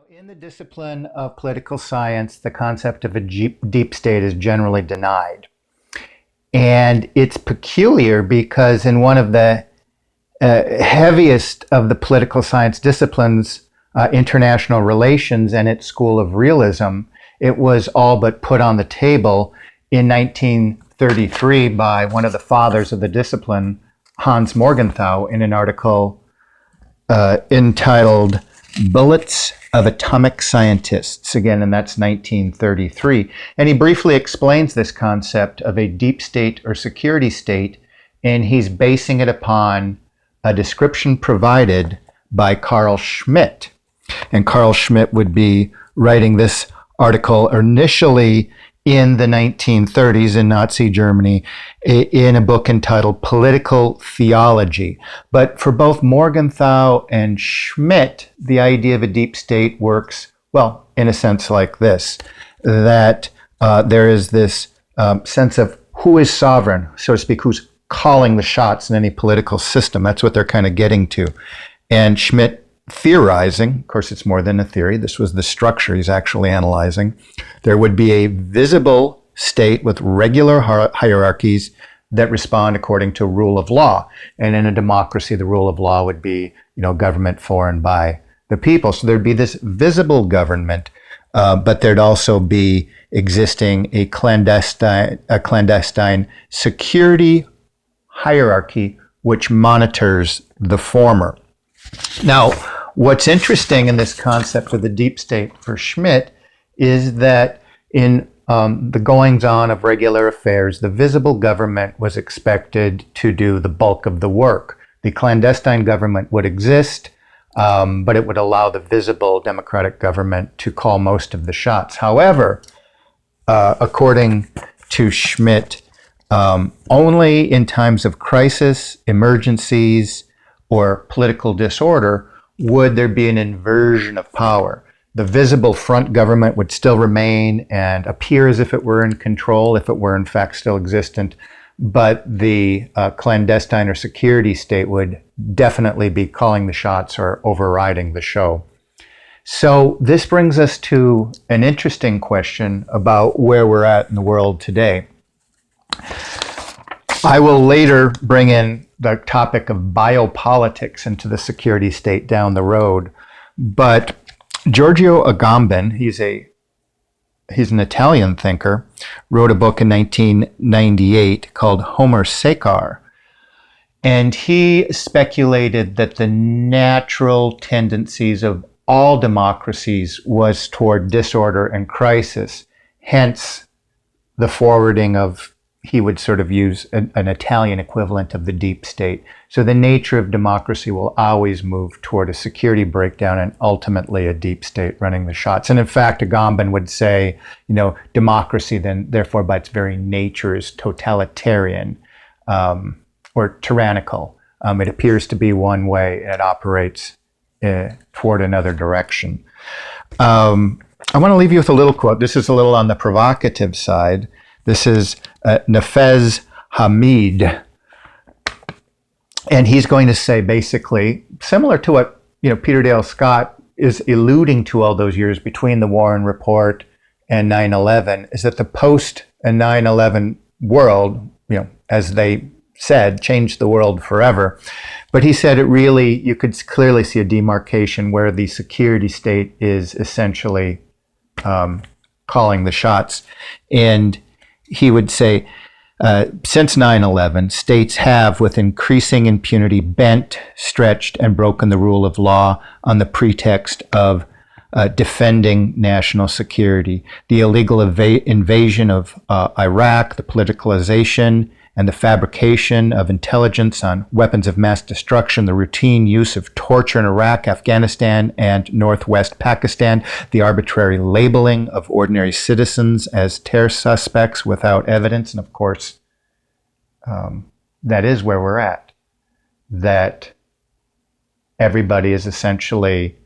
In the discipline of political science, the concept of a deep state is generally denied. And it's peculiar because in one of the heaviest of the political science disciplines, international relations and its school of realism, it was all but put on the table in 1933 by one of the fathers of the discipline, HJ Morgenthau, in an article entitled Bullets of Atomic Scientists, again, and that's 1933. And he briefly explains this concept of a deep state or security state, and he's basing it upon a description provided by Carl Schmitt. And Carl Schmitt would be writing this article initially in the 1930s in Nazi Germany in a book entitled Political Theology. But for both Morgenthau and Schmitt, the idea of a deep state works, well, in a sense like this, that there is this sense of who is sovereign, so to speak, who's calling the shots in any political system. That's what they're kind of getting to. And Schmitt theorizing, of course it's more than a theory, this was the structure he's actually analyzing, there would be a visible state with regular hierarchies that respond according to rule of law. And in a democracy, the rule of law would be, government for and by the people. So there'd be this visible government, but there'd also be existing a clandestine security hierarchy which monitors the former. Now, what's interesting in this concept of the deep state for Schmitt is that in the goings-on of regular affairs, the visible government was expected to do the bulk of the work. The clandestine government would exist, but it would allow the visible democratic government to call most of the shots. However, according to Schmitt, only in times of crisis, emergencies, or political disorder would there be an inversion of power. The visible front government would still remain and appear as if it were in control, if it were in fact still existent, but the clandestine or security state would definitely be calling the shots or overriding the show. So this brings us to an interesting question about where we're at in the world today. I will later bring in the topic of biopolitics into the security state down the road. But Giorgio Agamben, he's an Italian thinker, wrote a book in 1998 called Homer Sekar. And he speculated that the natural tendencies of all democracies was toward disorder and crisis, hence the forwarding of, he would sort of use an Italian equivalent of the deep state. So the nature of democracy will always move toward a security breakdown and ultimately a deep state running the shots. And in fact, Agamben would say, democracy then, therefore, by its very nature is totalitarian or tyrannical. It appears to be one way and it operates toward another direction. I want to leave you with a little quote. This is a little on the provocative side. This is Nafez Hamid, and he's going to say basically, similar to what Peter Dale Scott is alluding to all those years between the Warren Report and 9/11, is that the post 9/11 world, as they said, changed the world forever. But he said you could clearly see a demarcation where the security state is essentially calling the shots. And he would say, since 9/11, states have, with increasing impunity, bent, stretched, and broken the rule of law on the pretext of defending national security. The illegal invasion of Iraq, the politicalization and the fabrication of intelligence on weapons of mass destruction, the routine use of torture in Iraq, Afghanistan, and northwest Pakistan, the arbitrary labeling of ordinary citizens as terror suspects without evidence, and of course, that is where we're at. That everybody is essentially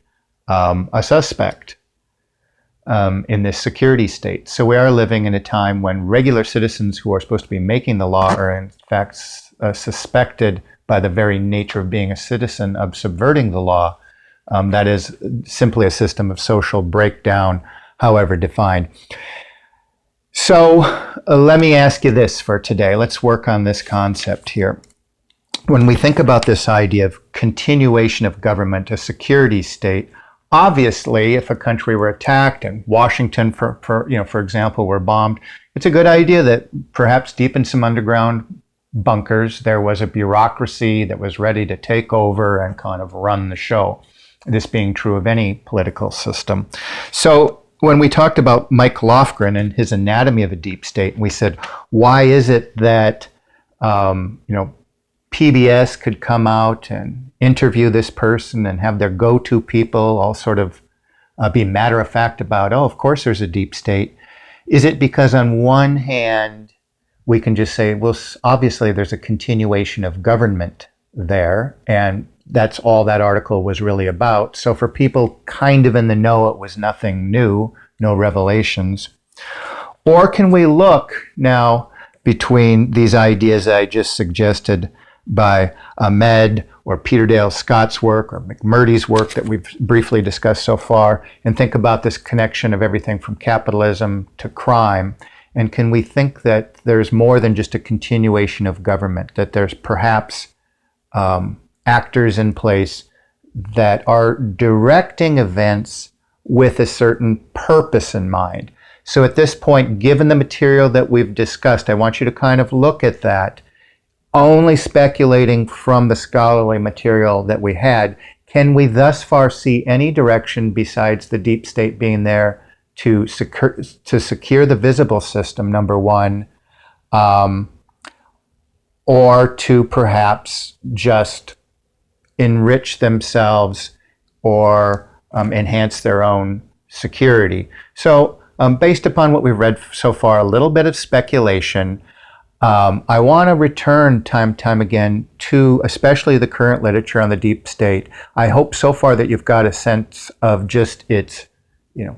a suspect in this security state. So we are living in a time when regular citizens who are supposed to be making the law are in fact suspected by the very nature of being a citizen of subverting the law That is simply a system of social breakdown, however defined. So let me ask you this for today. Let's work on this concept here. When we think about this idea of continuation of government, a security state, obviously, if a country were attacked and Washington, for example, were bombed, it's a good idea that perhaps deep in some underground bunkers, there was a bureaucracy that was ready to take over and kind of run the show. This being true of any political system. So when we talked about Mike Lofgren and his anatomy of a deep state, we said, why is it that PBS could come out and interview this person and have their go-to people all sort of be matter-of-fact about, oh, of course there's a deep state. Is it because on one hand, we can just say, well, obviously there's a continuation of government there, and that's all that article was really about. So for people kind of in the know, it was nothing new, no revelations. Or can we look now between these ideas I just suggested by Ahmed or Peter Dale Scott's work or McMurdy's work that we've briefly discussed so far, and think about this connection of everything from capitalism to crime? And can we think that there's more than just a continuation of government, that there's perhaps actors in place that are directing events with a certain purpose in mind? So at this point, given the material that we've discussed, I want you to kind of look at that, only speculating from the scholarly material that we had. Can we thus far see any direction besides the deep state being there to secure the visible system, number one, or to perhaps just enrich themselves or enhance their own security? So based upon what we've read so far, a little bit of speculation, I want to return time again to especially the current literature on the deep state. I hope so far that you've got a sense of just its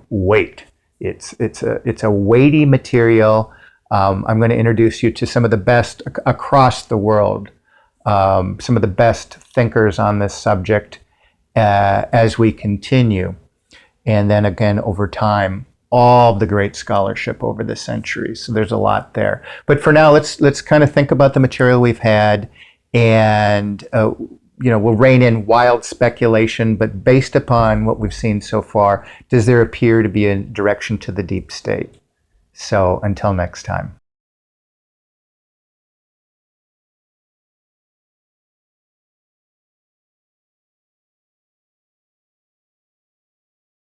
weight. It's a weighty material. I'm going to introduce you to some of the best across the world, some of the best thinkers on this subject as we continue. And then again, over time, all the great scholarship over the centuries. So there's a lot there. But for now, let's kind of think about the material we've had, and we'll rein in wild speculation, but based upon what we've seen so far, does there appear to be a direction to the deep state? So until next time.